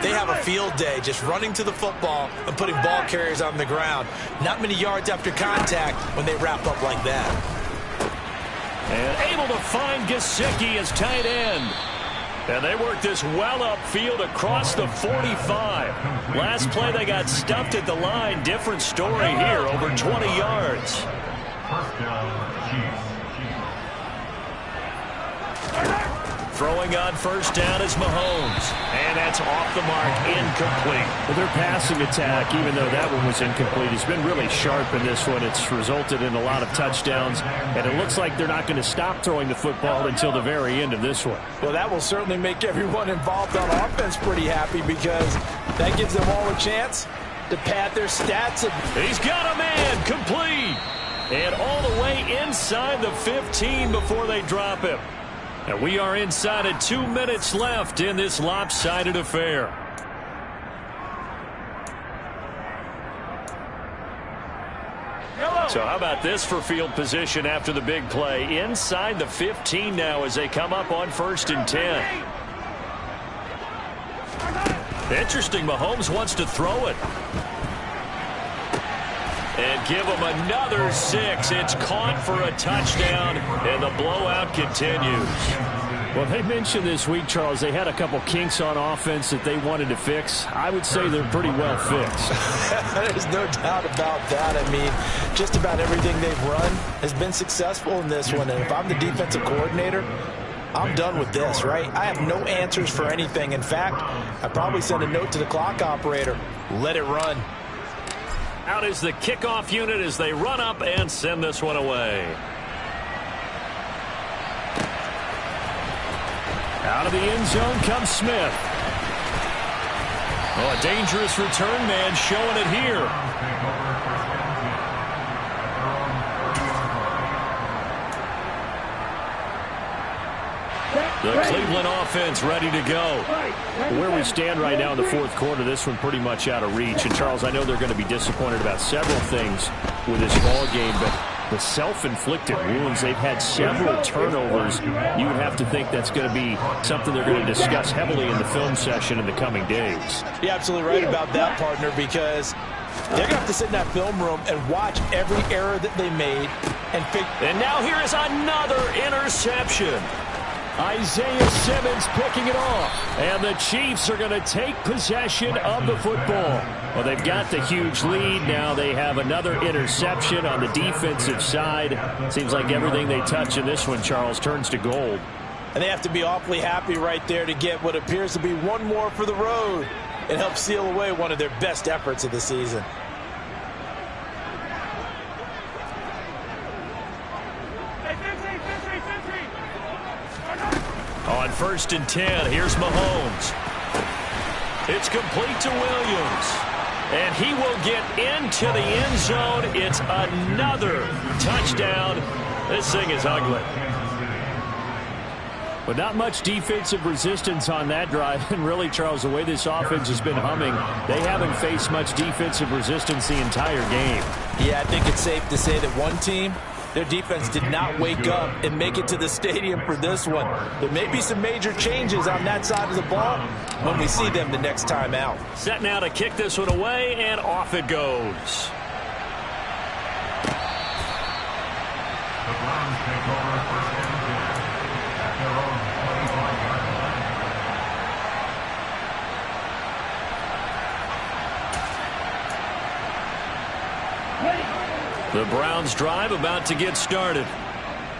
they have a field day just running to the football and putting ball carriers on the ground. Not many yards after contact when they wrap up like that. And able to find Gesicki as tight end. And they work this well upfield across the 45. Last play they got stuffed at the line. Different story here, over 20 yards. Throwing on 1st down is Mahomes. that's off the mark, incomplete. Well, their passing attack, even though that one was incomplete, has been really sharp in this one. It's resulted in a lot of touchdowns, and it looks like they're not going to stop throwing the football until the very end of this one. Well, that will certainly make everyone involved on offense pretty happy because that gives them all a chance to pad their stats. He's got a man, complete. And all the way inside the 15 before they drop him. And we are inside of 2 minutes left in this lopsided affair. So how about this for field position after the big play? Inside the 15 now as they come up on 1st and 10. Interesting, Mahomes wants to throw it. And give him another 6. It's caught for a touchdown, and the blowout continues. Well, they mentioned this week, Charles, they had a couple kinks on offense that they wanted to fix. I would say they're pretty well fixed. There's no doubt about that. I mean, just about everything they've run has been successful in this one. And if I'm the defensive coordinator, I'm done with this, right? I have no answers for anything. In fact, I'd probably send a note to the clock operator. Let it run. Out is the kickoff unit as they run up and send this one away. Out of the end zone comes Smith. Oh, a dangerous return man showing it here. The Cleveland offense ready to go. Where we stand right now in the 4th quarter, this one pretty much out of reach. And, Charles, I know they're going to be disappointed about several things with this ball game, but the self-inflicted wounds, they've had several turnovers. You would have to think that's going to be something they're going to discuss heavily in the film session in the coming days. You're absolutely right about that, partner, because they're going to have to sit in that film room and watch every error that they made. And now here is another interception. Isaiah Simmons picking it off. And the Chiefs are going to take possession of the football. Well, they've got the huge lead. Now they have another interception on the defensive side. Seems like everything they touch in this one, Charles, turns to gold. And they have to be awfully happy right there to get what appears to be one more for the road and help seal away one of their best efforts of the season. On 1st and 10, here's Mahomes. It's complete to Williams. And he will get into the end zone. It's another touchdown. This thing is ugly. But not much defensive resistance on that drive. And really, Charles, the way this offense has been humming, they haven't faced much defensive resistance the entire game. Yeah, I think it's safe to say that one team, their defense did not wake up and make it to the stadium for this one. There may be some major changes on that side of the ball when we see them the next time out. Set now to kick this one away, and off it goes. The Browns take over 1st and 10 at their own 25-yard line. The Browns drive about to get started.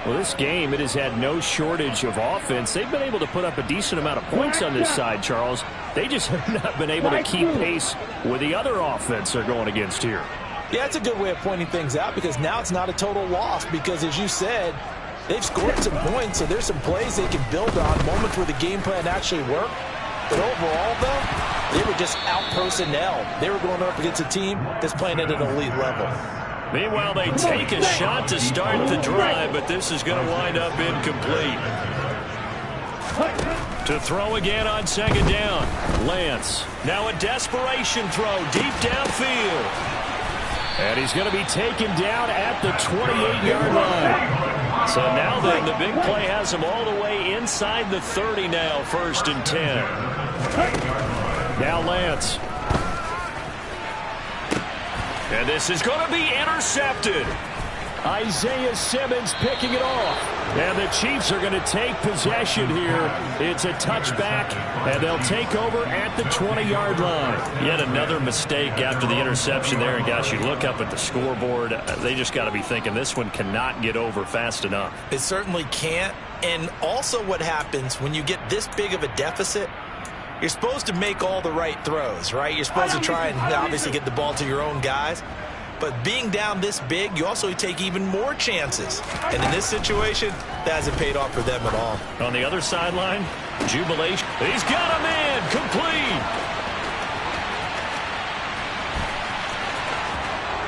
Well, this game, it has had no shortage of offense. They've been able to put up a decent amount of points on this side, Charles. They just have not been able to keep pace with the other offense they're going against here. Yeah, it's a good way of pointing things out because now it's not a total loss because, as you said, they've scored some points, so there's some plays they can build on, moments where the game plan actually worked. But overall, though, they were just out personnel. They were going up against a team that's playing at an elite level. Meanwhile, they take a shot to start the drive, but this is going to wind up incomplete. To throw again on 2nd down. Lance. Now a desperation throw deep downfield. And he's going to be taken down at the 28-yard line. So now then, the big play has him all the way inside the 30 now, 1st and 10. Now Lance. And this is going to be intercepted. Isaiah Simmons picking it off. And the Chiefs are going to take possession here. It's a touchback, and they'll take over at the 20-yard line. Yet another mistake after the interception there. And, gosh, you look up at the scoreboard, they just got to be thinking this one cannot get over fast enough. It certainly can't. And also what happens when you get this big of a deficit, You're supposed to make all the right throws, right? You're supposed to try and obviously get the ball to your own guys. But being down this big, you also take even more chances. And in this situation, that hasn't paid off for them at all. On the other sideline, jubilation. He's got a man, complete.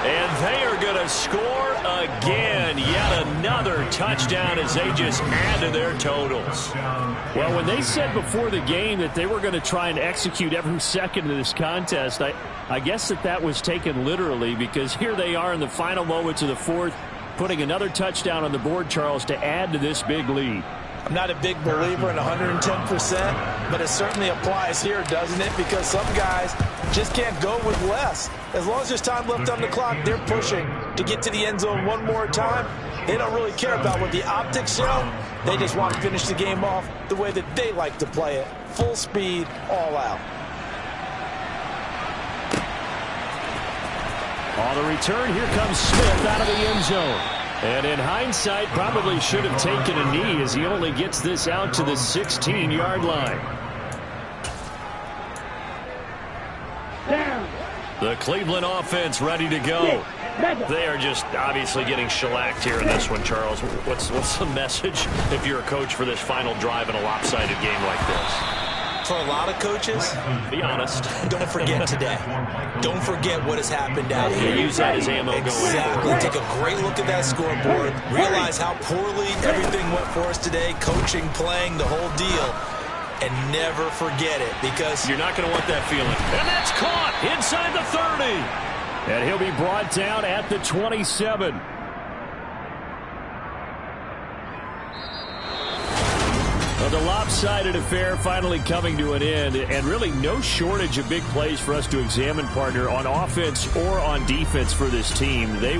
And they are going to score again. Yet another touchdown as they just add to their totals. Well, when they said before the game that they were going to try and execute every second of this contest, I guess that was taken literally, because here they are in the final moments of the fourth, putting another touchdown on the board, Charles, to add to this big lead. I'm not a big believer in 110%, but it certainly applies here, doesn't it? Because some guys just can't go with less. As long as there's time left on the clock, they're pushing to get to the end zone one more time. They don't really care about what the optics show. They just want to finish the game off the way that they like to play it. Full speed, all out. On the return, here comes Smith out of the end zone. And in hindsight, probably should have taken a knee as he only gets this out to the 16-yard line. Down. The Cleveland offense ready to go. They are just obviously getting shellacked here in this one, Charles. What's the message if you're a coach for this final drive in a lopsided game like this? For a lot of coaches, be honest. Don't forget today. Don't forget what has happened out here. Use that as ammo going Exactly. forward. Take a great look at that scoreboard. Realize how poorly everything went for us today. Coaching, playing, the whole deal. And never forget it, because you're not going to want that feeling. And that's caught inside the 30. And he'll be brought down at the 27. Well, the lopsided affair finally coming to an end, and really no shortage of big plays for us to examine, partner, on offense or on defense for this team. They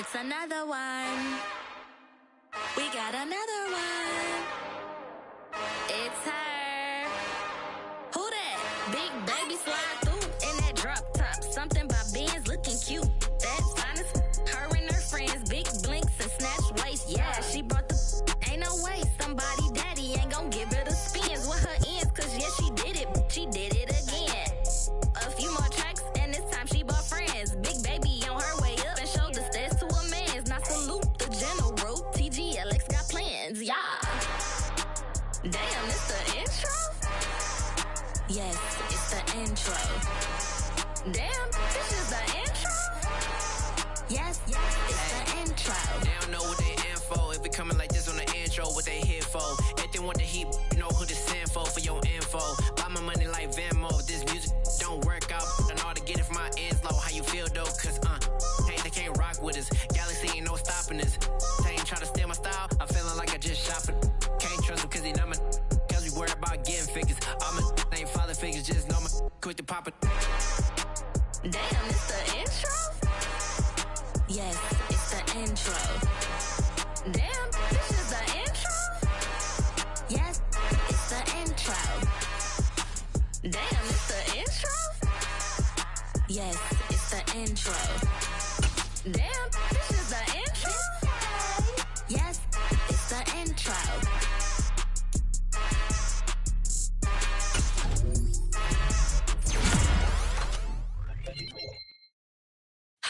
It's another one. We got another one. It's her. Who that? Big baby slide through in that drop top. Something by Benz looking cute. That's honest. Her and her friends, big blinks and snatch waist. Yeah, she brought the. Ain't no way somebody daddy ain't gon' give her the spins with her ends. Cause yeah, she did it. She did it again. Damn, this is the intro. Yes, it's the intro. They don't know what they in for. If we coming like this on the intro, what they here for? If they want the heat, you know who to send for your info. Buy my money like Venmo. If this music don't work out, I know how to get it from my ends low. How you feel though? Cause hey, they can't rock with us. Galaxy ain't no stopping us. They ain't try to steal my style. I'm feeling like I just shot for. Can't trust him cause he not my. Cause we worried about getting figures. All my ain't father figures, just know my quick to pop it. Damn, it's the intro? Yes, it's the intro. Damn, this is the intro? Yes, it's the intro. Damn, it's the intro? Yes, it's the intro. Damn, this is the intro? Yes, it's the intro.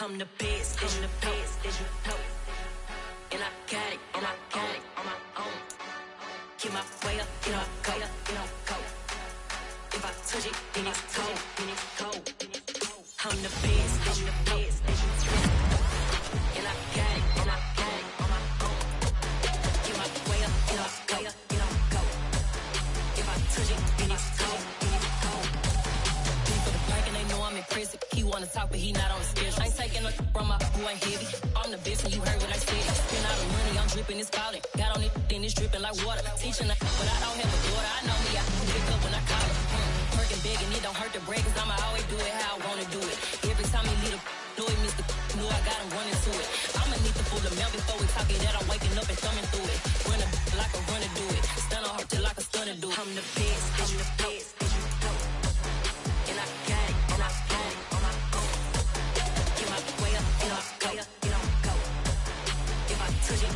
I'm the best, and the best, as you know. And I got it, on my own. Get my way up, get up, go. If I touch it, then it's cold. I'm the best, and the best, as you know. And I got it, on my own. Get my way up, get up, go. If I touch it, then it's cold. People drinking, they know I'm impressive. He wanna talk, but he not on the schedule. I ain't taking a from my boy heavy. I'm the best and you heard what I said. Spend all the money, I'm dripping, it's falling. Got on it, then it's dripping like water. Teaching her, but I don't have a daughter. I know me, I can pick up when I call her. Working big and it don't hurt the break, cause I'ma always do it how I wanna do it. Every time he lead a know he missed the know I got him running to it. I'ma need to pull the mail before we talk it that I'm waking up and thumbing through it. Run a like a runner do it. Stun on her till like a stunner do it. I'm the best, I'm the best, as you know. And I got it, on my own. Get my way up, get up, go. If I touch it,